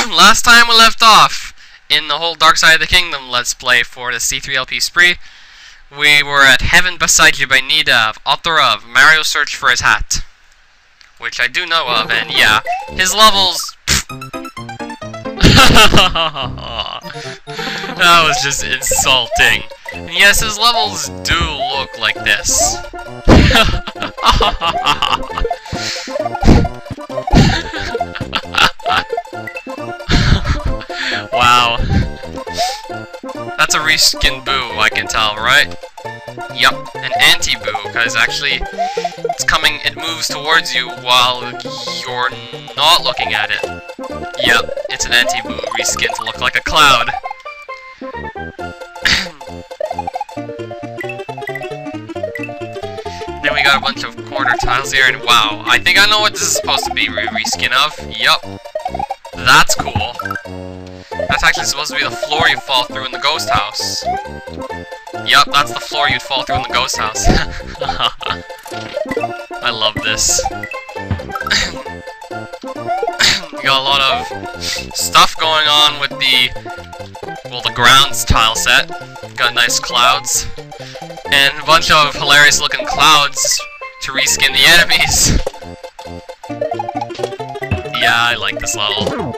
last time we left off in the whole Dark Side of the Kingdom Let's Play for the C3LP Spree, we were at Heaven Beside You by Egadd, author of Mario's Search for His Hat, which I do know of, and yeah, his levels... That was just insulting. And yes, his levels do look like this. Wow. That's a reskin Boo, I can tell, right? Yup, an anti-Boo, because actually it moves towards you while you're not looking at it. Yep, it's an anti-Boo reskin to look like a cloud. Then we got a bunch of corner tiles here, and wow, I think I know what this is supposed to be reskin of. Yup. That's cool. That's actually supposed to be the floor you fall through in the ghost house. Yup, that's the floor you'd fall through in the ghost house. I love this. We got a lot of stuff going on with the grounds tile set. Got nice clouds. And a bunch of hilarious looking clouds to reskin the enemies. Yeah, I like this level.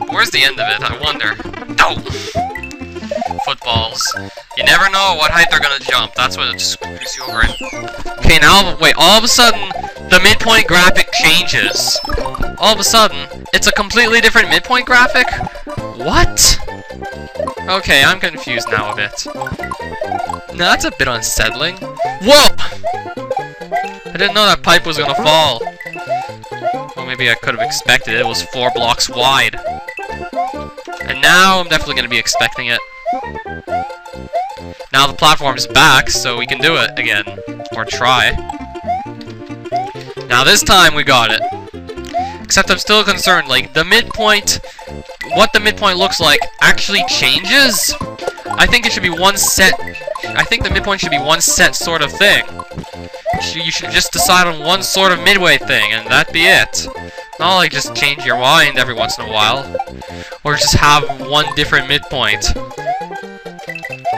Where's the end of it? I wonder. No! Footballs. You never know what height they're gonna jump. That's what it screws you over in. Okay, now, wait, all of a sudden, the midpoint graphic changes. All of a sudden, it's a completely different midpoint graphic? What? Okay, I'm confused now a bit. No, that's a bit unsettling. Whoa! I didn't know that pipe was gonna fall. Well, maybe I could have expected it. It was 4 blocks wide. And now I'm definitely going to be expecting it. Now the platform's back, so we can do it again. Or try. Now this time we got it. Except I'm still concerned, like, the midpoint... What the midpoint looks like actually changes? I think it should be one set... I think the midpoint should be one set sort of thing. You should just decide on one sort of midway thing, and that'd be it. Not like just change your mind every once in a while. Or just have one different midpoint.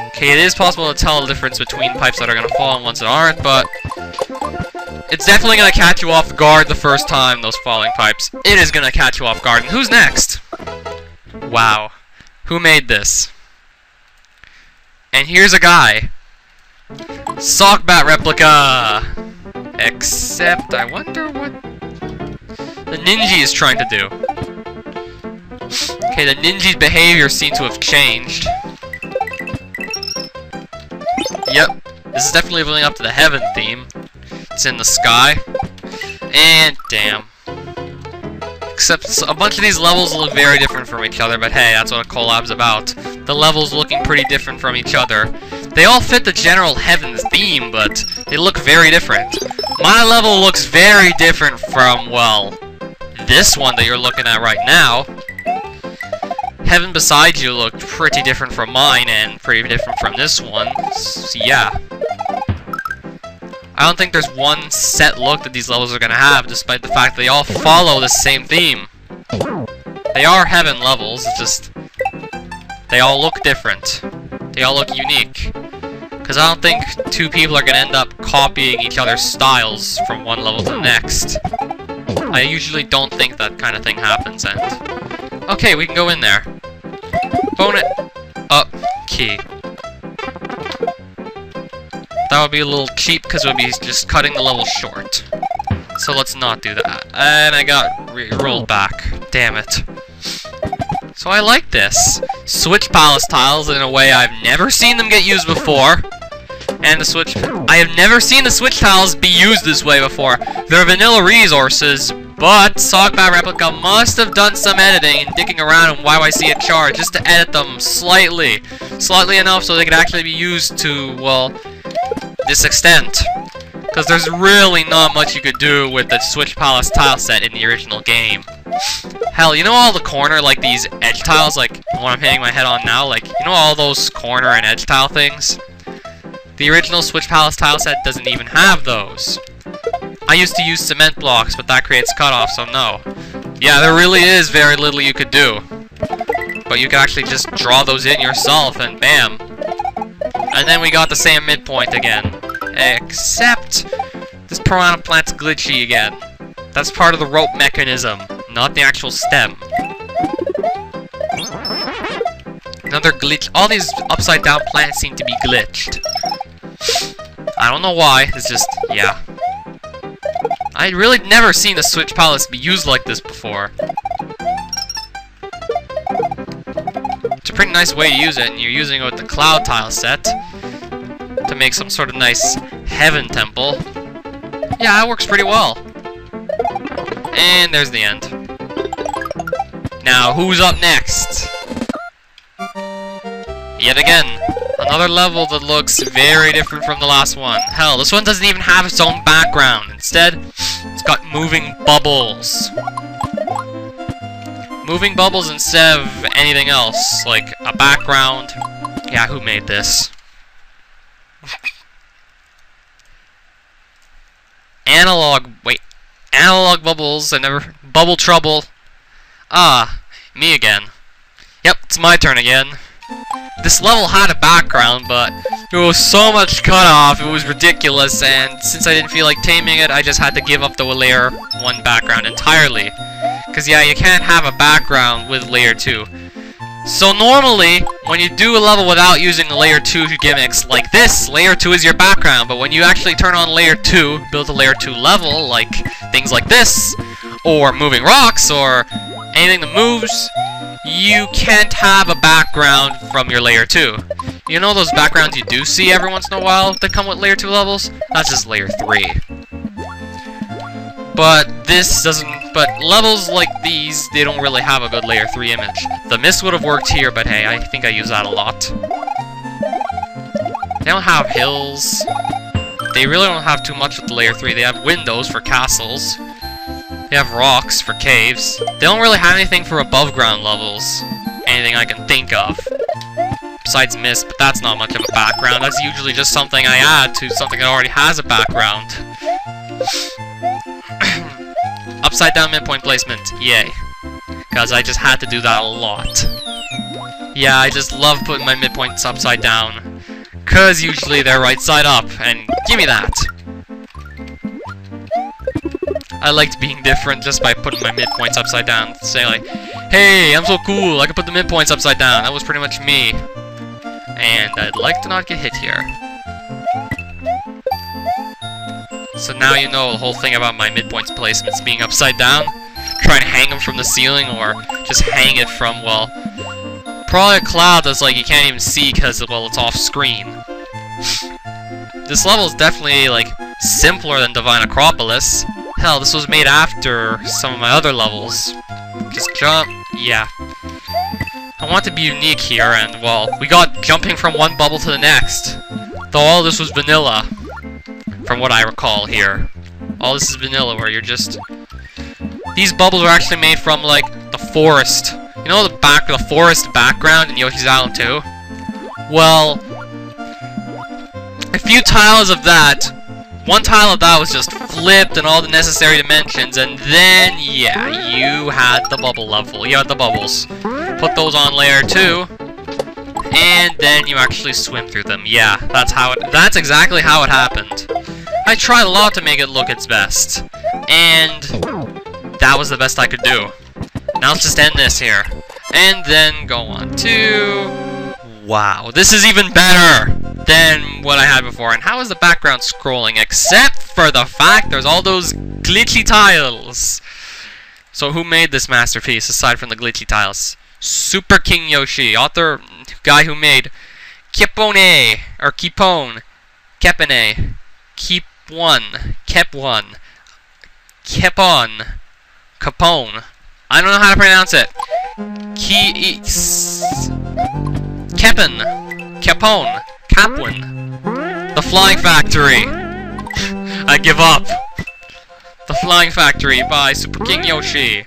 Okay, it is possible to tell the difference between pipes that are going to fall and ones that aren't, but... It's definitely going to catch you off guard the first time, those falling pipes. It is going to catch you off guard. And who's next? Wow. Who made this? And here's a guy. Sockbat replica! Except, I wonder what the Ninja is trying to do. Okay, the Ninja's behavior seems to have changed. Yep, this is definitely living up to the heaven theme. It's in the sky. And damn. Except a bunch of these levels look very different from each other, but hey, that's what a collab's about. The levels looking pretty different from each other. They all fit the general heaven theme, but they look very different. My level looks very different from, well, this one that you're looking at right now. Heaven Beside You looked pretty different from mine, and pretty different from this one, so yeah. I don't think there's one set look that these levels are gonna have, despite the fact they all follow the same theme. They are heaven levels, it's just... They all look different. They all look unique. Because I don't think two people are gonna end up copying each other's styles from one level to the next. I usually don't think that kind of thing happens, and... Okay, we can go in there. Bone it up key. That would be a little cheap because it would be just cutting the level short. So let's not do that. And I got rolled back. Damn it. So I like this. Switch Palace tiles in a way I've never seen them get used before. And the switch... I have never seen the switch tiles be used this way before. They're vanilla resources, but Sockbat Replica must have done some editing and dicking around in YYC char just to edit them slightly. Slightly enough so they could actually be used to, well... this extent, because there's really not much you could do with the Switch Palace tile set in the original game. Hell, you know all the corner, like these edge tiles, like the one I'm hitting my head on now, like, you know all those corner and edge tile things? The original Switch Palace tile set doesn't even have those. I used to use cement blocks, but that creates cutoff, so no. Yeah, there really is very little you could do. But you can actually just draw those in yourself, and bam. And then we got the same midpoint again. Except this piranha plant's glitchy again. That's part of the rope mechanism, not the actual stem. Another glitch. All these upside down plants seem to be glitched. I don't know why. It's just, yeah. I'd really never seen the Switch Palace be used like this before. It's a pretty nice way to use it, and you're using it with the cloud tile set to make some sort of nice heaven temple. Yeah, that works pretty well. And there's the end. Now, who's up next? Yet again, another level that looks very different from the last one. Hell, this one doesn't even have its own background. Instead, it's got moving bubbles. Moving bubbles instead of anything else, like a background. Yeah, who made this? Analog bubbles. I never... Bubble trouble. Ah, me again. Yep, it's my turn again. This level had a background, but there was so much cut off, it was ridiculous, and since I didn't feel like taming it, I just had to give up the layer 1 background entirely. Because yeah, you can't have a background with layer 2. So normally, when you do a level without using the layer 2 gimmicks like this, layer 2 is your background, but when you actually turn on layer 2, build a layer 2 level, like things like this, or moving rocks, or anything that moves, you can't have a background from your layer 2. You know those backgrounds you do see every once in a while that come with layer 2 levels? That's just layer 3. But this doesn't... But levels like these, they don't really have a good layer 3 image. The mist would have worked here, but hey, I think I use that a lot. They don't have hills. They really don't have too much with the layer 3. They have windows for castles. They have rocks for caves. They don't really have anything for above ground levels. Anything I can think of. Besides mist, but that's not much of a background. That's usually just something I add to something that already has a background. Upside down midpoint placement. Yay. Because I just had to do that a lot. Yeah, I just love putting my midpoints upside down. Because usually they're right side up. And give me that. I liked being different just by putting my midpoints upside down. Say like, hey, I'm so cool, I can put the midpoints upside down. That was pretty much me. And I'd like to not get hit here. So now you know the whole thing about my midpoints placements being upside down. Try and hang them from the ceiling, or just hang it from, well, probably a cloud that's like you can't even see because, well, it's off screen. This level is definitely, like, simpler than Divine Acropolis. Hell, this was made after some of my other levels. Just jump, yeah. I want to be unique here, and, well, we got jumping from one bubble to the next. Though all this was vanilla, from what I recall here. All this is vanilla, where you're just... These bubbles are actually made from, like, the forest. You know the forest background in Yoshi's Island 2? Well, a few tiles of that, one tile of that was just flipped and all the necessary dimensions, and then, yeah, you had the bubble level. You had the bubbles. Put those on layer 2, and then you actually swim through them. Yeah, that's exactly how it happened. I tried a lot to make it look its best, and that was the best I could do. Now let's just end this here, and then go on to... Wow, this is even better than what I had before. And how is the background scrolling? Except for the fact there's all those glitchy tiles. So who made this masterpiece aside from the glitchy tiles? Super King Yoshi, author, guy who made Kepone, or Kepone, Kepone, Kep1, Kep1, Kepon, Capone. I don't know how to pronounce it. Kepon, Capone, Capwin. The Flying Factory. I give up. The Flying Factory by Super King Yoshi.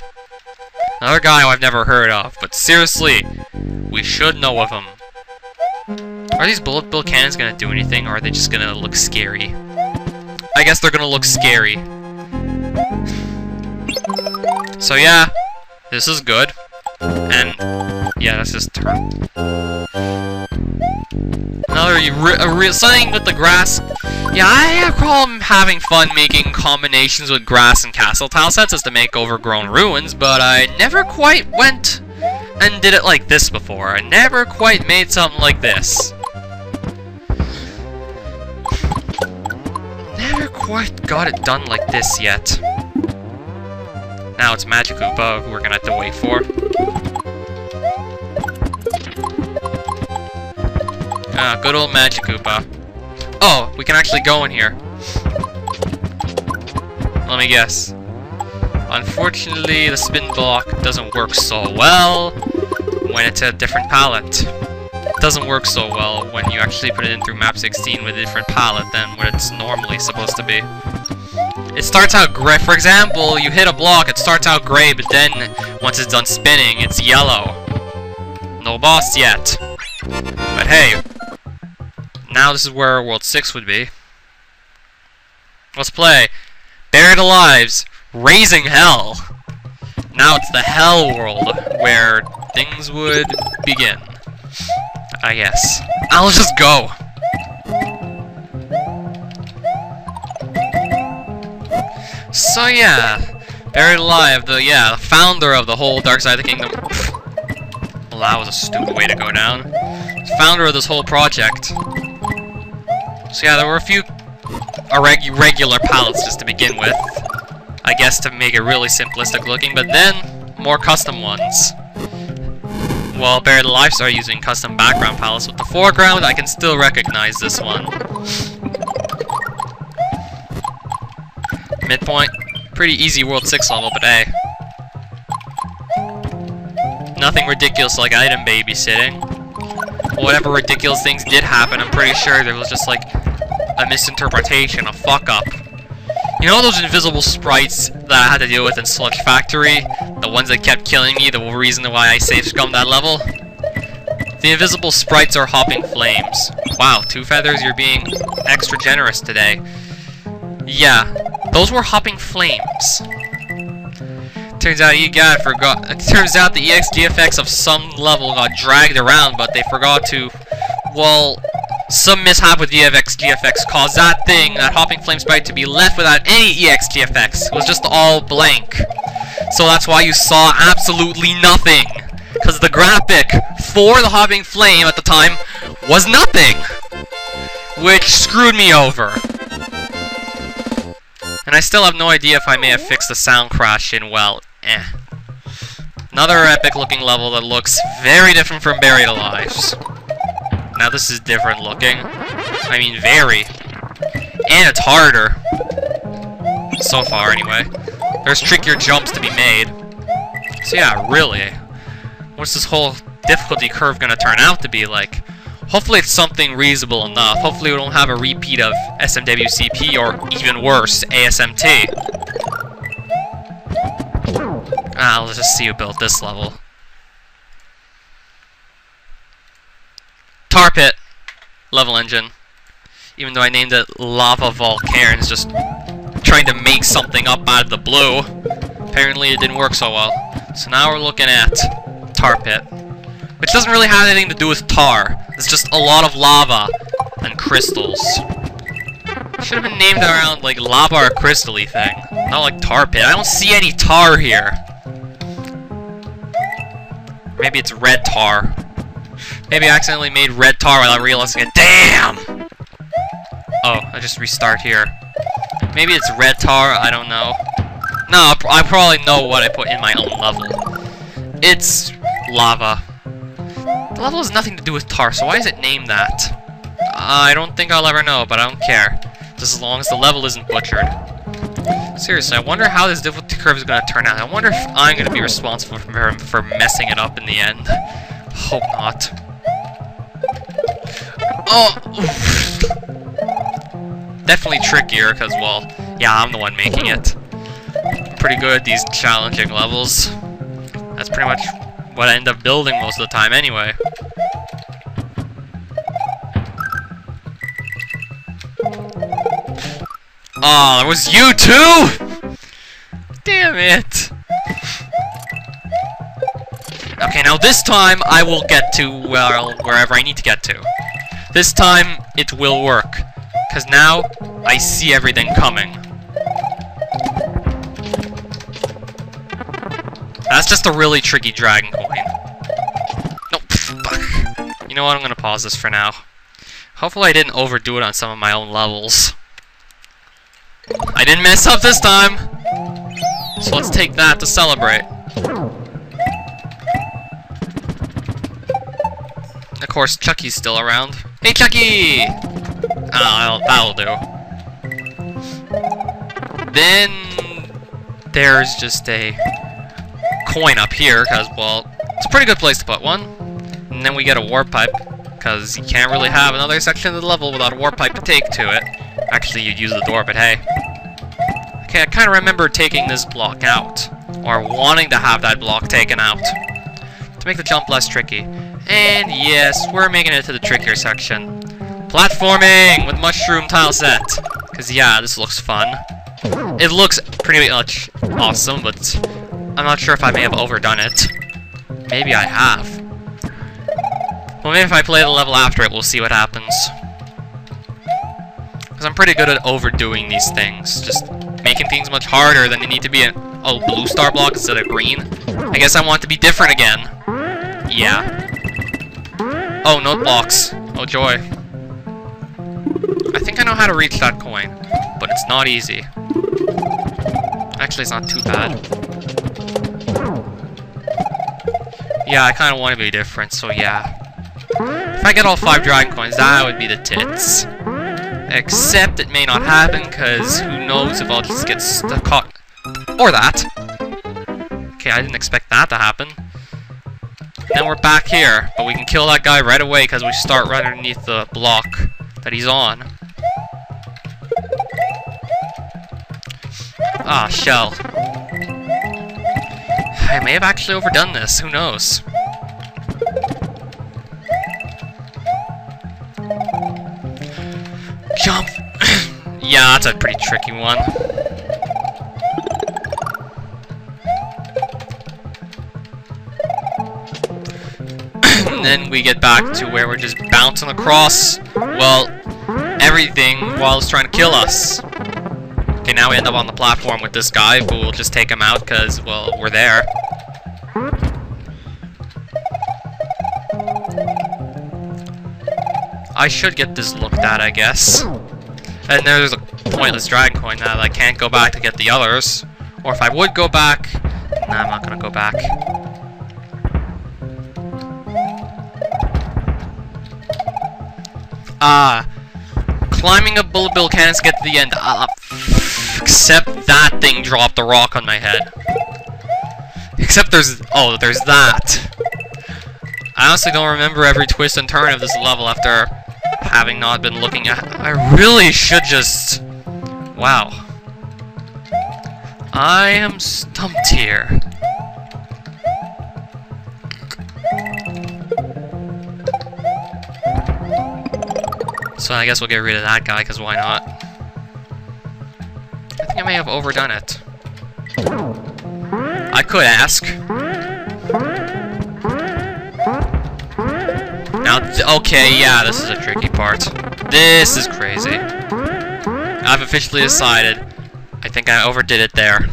Another guy who I've never heard of, but seriously, we should know of him. Are these bullet bill cannons gonna do anything, or are they just gonna look scary? I guess they're gonna look scary. So yeah, this is good. And yeah, let's just turn. Another something with the grass. Yeah, I have a problem having fun making combinations with grass and castle tile sets as to make overgrown ruins, but I never quite went and did it like this before. I never quite made something like this. Never quite got it done like this yet. Now it's Magic Koopa who we're gonna have to wait for. Ah, good old Magic Koopa. Oh, we can actually go in here. Let me guess. Unfortunately, the spin block doesn't work so well when it's a different palette. It doesn't work so well when you actually put it in through map 16 with a different palette than what it's normally supposed to be. It starts out gray. For example, you hit a block, it starts out gray, but then once it's done spinning, it's yellow. No boss yet. But hey, now this is where World 6 would be. Let's play Buried Alive's Raising Hell. Now it's the Hell world where things would begin. I guess. I'll just go. So yeah, Buried Alive, the founder of the whole Dark Side of the Kingdom. Well, that was a stupid way to go down. Founder of this whole project. So yeah, there were a few regular palettes just to begin with. I guess to make it really simplistic looking, but then more custom ones. Well, Buried Alive started using custom background palettes with the foreground. I can still recognize this one. Midpoint, pretty easy World 6 level, but hey. Nothing ridiculous like item babysitting. Whatever ridiculous things did happen, I'm pretty sure there was just like a misinterpretation, a fuck up. You know those invisible sprites that I had to deal with in Sludge Factory? The ones that kept killing me, the reason why I safe scummed that level? The invisible sprites are hopping flames. Wow, Two Feathers, you're being extra generous today. Yeah, those were hopping flames. Turns out Egadd forgot. It turns out the EXGFX of some level got dragged around, but they forgot to. Well, some mishap with EXGFX caused that hopping flame sprite, to be left without any EXGFX. It was just all blank. So that's why you saw absolutely nothing. Because the graphic for the hopping flame at the time was nothing, which screwed me over. And I still have no idea if I may have fixed the sound crash in, well, Another epic looking level that looks very different from Buried Alive's. Now this is different looking. I mean, very. And it's harder. So far, anyway. There's trickier jumps to be made. So yeah, really. What's this whole difficulty curve gonna turn out to be like? Hopefully it's something reasonable enough. Hopefully we don't have a repeat of SMWCP or, even worse, ASMT. Let's just see who built this level. Tar Pit level engine. Even though I named it Lava Volcairns, just trying to make something up out of the blue. Apparently it didn't work so well. So now we're looking at Tar Pit, which doesn't really have anything to do with tar. It's just a lot of lava and crystals. It should have been named around like lava or crystal-y thing, not like Tar Pit. I don't see any tar here. Maybe it's red tar. Maybe I accidentally made red tar without realizing it. Damn! Oh, I just restart here. Maybe it's red tar, I don't know. No, I probably know what I put in my own level. It's lava. The level has nothing to do with tar, so why is it named that? I don't think I'll ever know, but I don't care. Just as long as the level isn't butchered. Seriously, I wonder how this difficulty curve is going to turn out. I wonder if I'm going to be responsible for messing it up in the end. Hope not. Oh! Definitely trickier, because, well, yeah, I'm the one making it. I'm pretty good at these challenging levels. That's pretty much what I end up building most of the time anyway. Oh, it was you too! Damn it! Okay, now this time I will get to, well, wherever I need to get to. This time it will work. Because now I see everything coming. That's just a really tricky dragon coin. No, fuck. You know what, I'm gonna pause this for now. Hopefully I didn't overdo it on some of my own levels. I didn't mess up this time! So let's take that to celebrate. Of course, Chucky's still around. Hey, Chucky! Oh, that'll do. Then there's just a coin up here, because, well, it's a pretty good place to put one. And then we get a warp pipe, because you can't really have another section of the level without a warp pipe to take to it. Actually, you'd use the door, but hey. Okay, I kind of remember taking this block out, or wanting to have that block taken out, to make the jump less tricky. And yes, we're making it to the trickier section. Platforming with mushroom tile set. Because yeah, this looks fun. It looks pretty much awesome, but I'm not sure if I may have overdone it. Maybe I have. Well, maybe if I play the level after it, we'll see what happens. Because I'm pretty good at overdoing these things. Just making things much harder than they need to be. Oh, blue star block instead of green? I guess I want it to be different again. Yeah. Oh, note blocks. Oh joy. I think I know how to reach that coin, but it's not easy. Actually, it's not too bad. Yeah, I kind of want to be different, so yeah. If I get all 5 dragon coins, that would be the tits. Except it may not happen, because who knows if I'll just get caught. Or that. Okay, I didn't expect that to happen. Then we're back here, but we can kill that guy right away because we start right underneath the block that he's on. Ah, shell. I may have actually overdone this, who knows? Jump! Yeah, that's a pretty tricky one. And then we get back to where we're just bouncing across, well, everything while it's trying to kill us. Okay, now we end up on the platform with this guy, but we'll just take him out because, well, we're there. I should get this looked at, I guess. And there's a pointless dragon coin that I can't go back to get the others. Or if I would go back, nah, I'm not gonna go back. Climbing a bullet bill can't get to the end. Except that thing dropped a rock on my head. Except there's that. I honestly don't remember every twist and turn of this level after having not been looking at. I really should just. Wow. I am stumped here. So I guess we'll get rid of that guy, because why not? I think I may have overdone it. I could ask. Now, okay, yeah, this is a tricky part. This is crazy. I've officially decided. I think I overdid it there.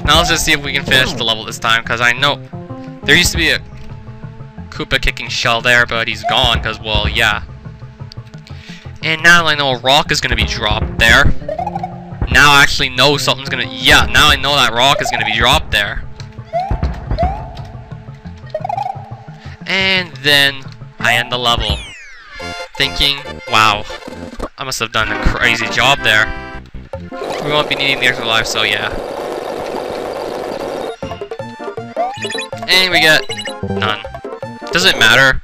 Now let's just see if we can finish the level this time, because I know there used to be a Koopa kicking shell there, but he's gone because, well, yeah. And now I know a rock is going to be dropped there. Now I actually know something's going to... Yeah, now I know that rock is going to be dropped there. And then I end the level. Thinking, wow, I must have done a crazy job there. We won't be needing the extra life, so yeah. And we get none. Does it matter?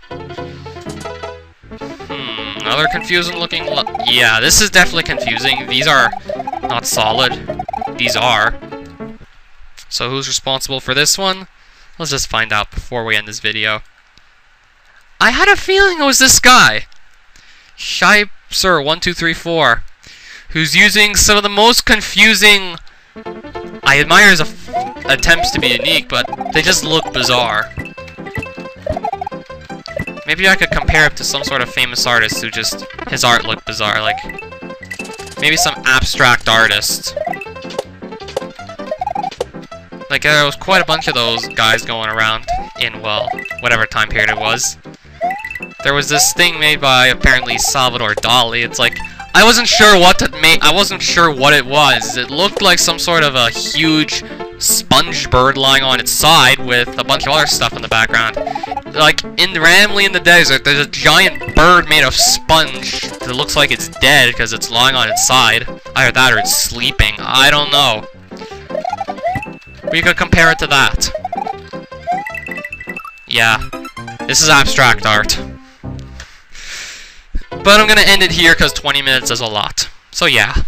Another confusing looking yeah, this is definitely confusing. These are not solid. These are. So who's responsible for this one? Let's just find out before we end this video. I had a feeling it was this guy. Shypser1234, who's using some of the most confusing I admire his attempts to be unique, but they just look bizarre. Maybe I could compare it to some sort of famous artist who just, his art looked bizarre, like, maybe some abstract artist. Like, there was quite a bunch of those guys going around in, well, whatever time period it was. There was this thing made by, apparently, Salvador Dali. It's like, I wasn't sure what to make, I wasn't sure what it was. It looked like some sort of a huge sponge bird lying on its side with a bunch of other stuff in the background. Like, randomly in the desert, there's a giant bird made of sponge that looks like it's dead because it's lying on its side. Either that or it's sleeping. I don't know. We could compare it to that. Yeah. This is abstract art. But I'm gonna end it here because 20 minutes is a lot. So yeah.